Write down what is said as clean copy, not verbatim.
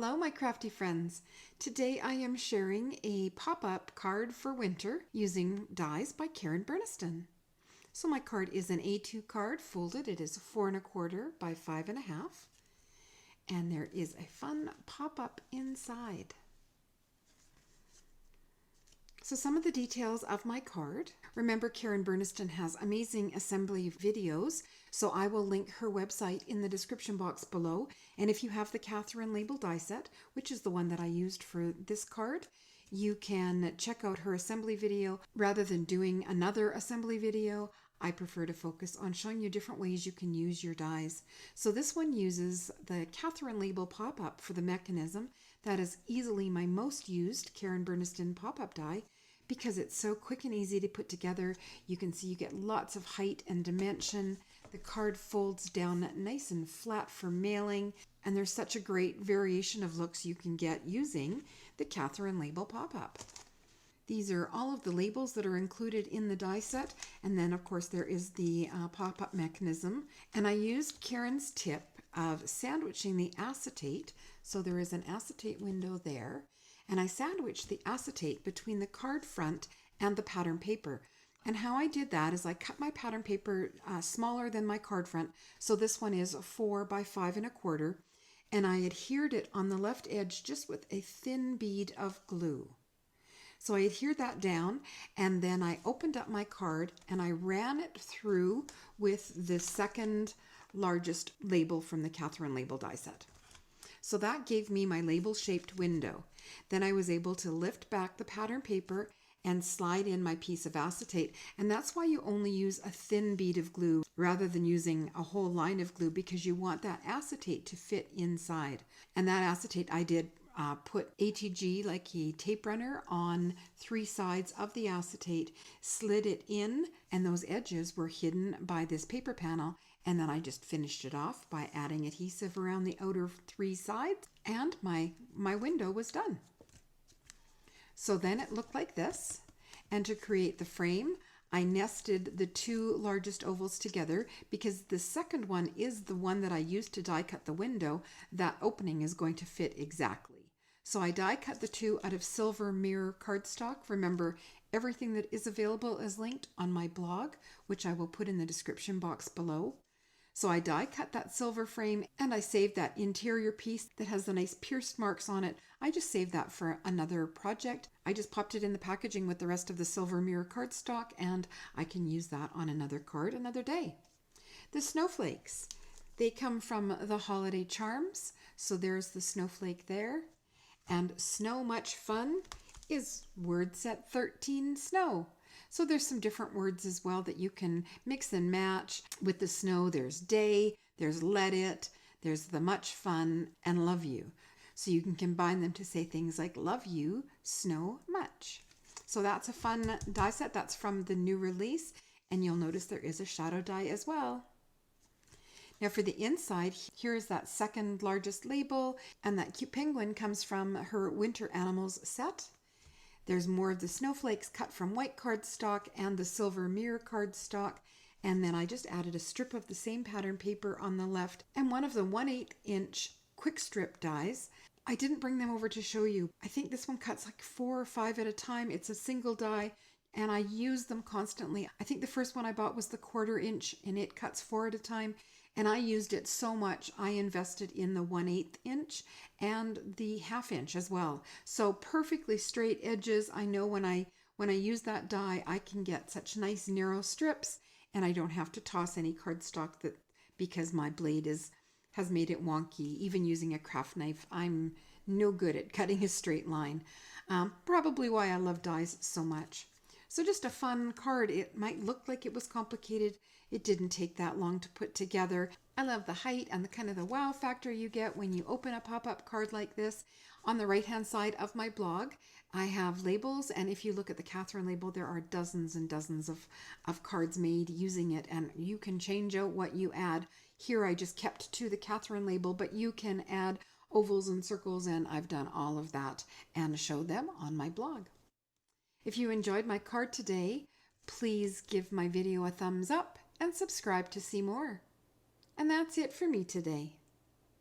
Hello, my crafty friends. Today I am sharing a pop-up card for winter using dies by Karen Burniston. So my card is an A2 card folded. It is 4 1/4 by 5 1/2. And there is a fun pop-up inside. So some of the details of my card. Remember, Karen Burniston has amazing assembly videos, so I will link her website in the description box below. And if you have the Katherine Label die set, which is the one that I used for this card, you can check out her assembly video. Rather than doing another assembly video, I prefer to focus on showing you different ways you can use your dies. So this one uses the Katherine Label Pop Up for the mechanism. That is easily my most used Karen Burniston pop-up die because it's so quick and easy to put together. You can see you get lots of height and dimension. The card folds down nice and flat for mailing, and there's such a great variation of looks you can get using the Katherine Label Pop Up. These are all of the labels that are included in the die set, and then of course there is the pop-up mechanism. And I used Karen's tip of sandwiching the acetate, so there is an acetate window there, and I sandwiched the acetate between the card front and the pattern paper. And how I did that is I cut my pattern paper smaller than my card front, so this one is 4 by 5 1/4, and I adhered it on the left edge just with a thin bead of glue. So I adhered that down, and then I opened up my card and I ran it through with the second largest label from the Katherine Label die set. So that gave me my label-shaped window. Then I was able to lift back the pattern paper and slide in my piece of acetate. And that's why you only use a thin bead of glue rather than using a whole line of glue, because you want that acetate to fit inside. And that acetate I did put ATG, like a tape runner, on 3 sides of the acetate, slid it in, and those edges were hidden by this paper panel. And then I just finished it off by adding adhesive around the outer 3 sides, and my window was done. So then it looked like this. And to create the frame, I nested the 2 largest ovals together because the second one is the one that I used to die cut the window. That opening is going to fit exactly. So I die cut the 2 out of silver mirror cardstock. Remember, everything that is available is linked on my blog, which I will put in the description box below. So I die cut that silver frame, and I saved that interior piece that has the nice pierced marks on it. I just saved that for another project. I just popped it in the packaging with the rest of the silver mirror cardstock, and I can use that on another card another day. The snowflakes, they come from the holiday charms. So there's the snowflake there. And snow much fun is word set 13 snow. So there's some different words as well that you can mix and match with the snow. There's day, there's let it, there's the much fun, and love you. So you can combine them to say things like love you, snow much. So that's a fun die set. That's from the new release, and you'll notice there is a shadow die as well. Now for the inside, here's that second largest label, and that cute penguin comes from her Winter Animals set. There's more of the snowflakes cut from white cardstock and the silver mirror cardstock, and then I just added a strip of the same pattern paper on the left and one of the 1/8 inch quick strip dies. I didn't bring them over to show you. I think this one cuts like 4 or 5 at a time. It's a single die, and I use them constantly. I think the first one I bought was the 1/4 inch, and it cuts 4 at a time. And I used it so much, I invested in the 1/8 inch and the 1/2 inch as well. So perfectly straight edges. I know when I use that die, I can get such nice narrow strips, and I don't have to toss any cardstock because my blade has made it wonky. Even using a craft knife, I'm no good at cutting a straight line. Probably why I love dies so much. So just a fun card. It might look like it was complicated. It didn't take that long to put together. I love the height and the kind of the wow factor you get when you open a pop-up card like this. On the right-hand side of my blog, I have labels, and if you look at the Katherine label, there are dozens and dozens of cards made using it, and you can change out what you add. Here I just kept to the Katherine label, but you can add ovals and circles, and I've done all of that and show them on my blog. If you enjoyed my card today, please give my video a thumbs up and subscribe to see more. And that's it for me today.